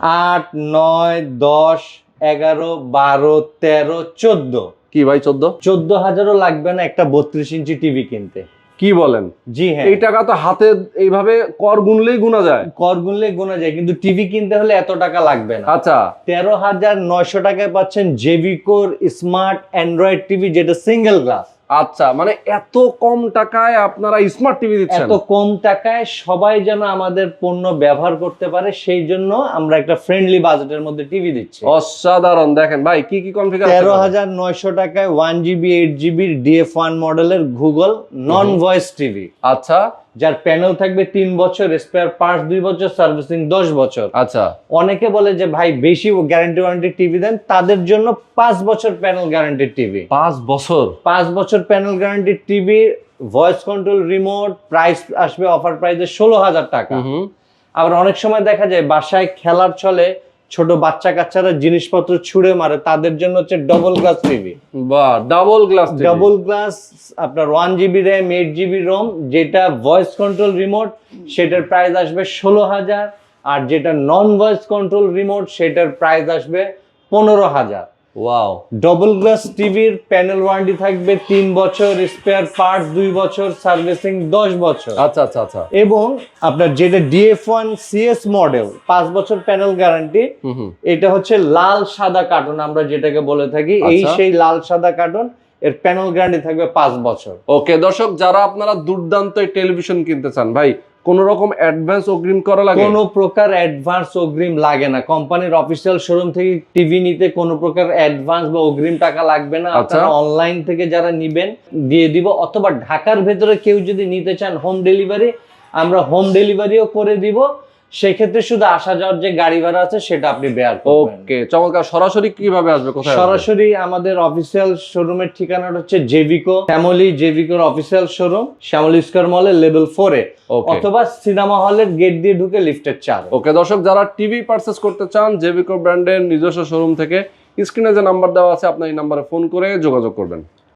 8, 9, 10, 11, 12, 13, 14। কি ভাই 14? 14,000ও লাগবে না একটা 32 ইঞ্চি টিভি কিনতে। কি বলেন? জি হ্যাঁ, এই টাকা তো হাতে এইভাবে কর গুনলেই গুনা যায়। কর গুনলে গোনা যায়, কিন্তু টিভি কিনতে হলে এত টাকা লাগবে না। আচ্ছা 13,900 টাকায় পাচ্ছেন জেভিকোর স্মার্ট অ্যান্ড্রয়েড টিভি, যেটা সিঙ্গেল গ্লাস। আচ্ছা, মানে এত কম টাকায় আপনারা স্মার্ট টিভি দিচ্ছেন? এত কম টাকায় সবাই যেন আমাদের পণ্য ব্যবহার করতে পারে, সেই জন্য আমরা একটা ফ্রেন্ডলি বাজেটের মধ্যে টিভি দিচ্ছি। অসাধারণ। দেখেন ভাই কি কি কনফিগার। 13,900 টাকায় 1GB 8GB DF1 মডেলের গুগল নন ভয়েস টিভি, আচ্ছা যার প্যানেল থাকবে 3 বছর, স্পেয়ার পার্টস 2 বছর, সার্ভিসিং 10 বছর। আচ্ছা অনেকে বলে যে ভাই বেশি গ্যারান্টি ওয়ারেন্টি টিভি দেন, তাদের জন্য 5 বছর প্যানেল গ্যারান্টির টিভি। 5 বছর? 5 বছর প্যানেল গ্যারান্টির TV, voice control remote, price আসবে অফার প্রাইসে 16,000 টাকা। আবার অনেক সময় দেখা যায় বাসায় খেলার ছলে ছোট বাচ্চা কাচ্চারা জিনিসপত্র ছুঁড়ে মারে, তাদের জন্য হচ্ছে ডবল গ্লাস টিভি। বাহ, ডাবল গ্লাস। ডাবল গ্লাস, আপনার 1GB র্যাম 8GB রোম, যেটা ভয়েস কন্ট্রোল রিমোট সেটার প্রাইস আসবে 16,000, আর যেটা নন ভয়েস কন্ট্রোল রিমোট সেটার প্রাইস আসবে 15,000। ওয়াও। ডবল গ্লাস টিভির প্যানেল ওয়ারেন্টি থাকবে 3 বছর, স্পেয়ার পার্টস 2 বছর, সার্ভিসিং 10 বছর। আচ্ছা আচ্ছা আচ্ছা। এবং আপনার যেটা DF1 CS মডেল 5 বছর প্যানেল গ্যারান্টি, এটা হচ্ছে লাল সাদা কার্টন আমরা যেটাকে বলে থাকি, এই আচ্ছা। সেই লাল সাদা কার্টন, এর প্যানেল গ্যারান্টি থাকবে 5 বছর। ওকে দর্শক, যারা আপনারা দুর্দান্ত টেলিভিশন কিনতে চান ভাই, কোন রকম অ্যাডভান্স অগ্রিম করা লাগে? কোনো প্রকার অ্যাডভান্স অগ্রিম লাগে না। কোম্পানির অফিসিয়াল শোরুম থেকে টিভি নিতে কোনো প্রকার অ্যাডভান্স বা অগ্রিম টাকা লাগবে না। আচ্ছা। আপনারা অনলাইন থেকে যারা নিবেন দিয়ে দিব, অথবা ঢাকার ভেতরে কেউ যদি নিতে চান হোম ডেলিভারি, আমরা হোম ডেলিভারিও করে দিব। সেক্ষেত্রে শুধু আসা যাওয়ার যে গাড়ি ভাড়া আছে সেটা আপনি বেয়ার করবেন। ওকে চমৎকার। সরাসরি কিভাবে আসবে, কোথায় আসবে? সরাসরি আমাদের অফিসিয়াল শোরুমের ঠিকানাটা হচ্ছে জেভিকো শ্যামলী, জেভিকোর অফিসিয়াল শোরুম শ্যামলী স্কয়ার মলের লেভেল 4 এ, Okay. অথবা সিনেমা হলের গেট দিয়ে ঢুকে লিফটের 4। ওকে দর্শক, যারা টিভি পারচেস করতে চান জেভিকো ব্র্যান্ডের নিজস্ব শোরুম থেকে, স্ক্রিনে যে নাম্বার দেওয়া আছে আপনার এই নাম্বারে ফোন করে যোগাযোগ করবেন।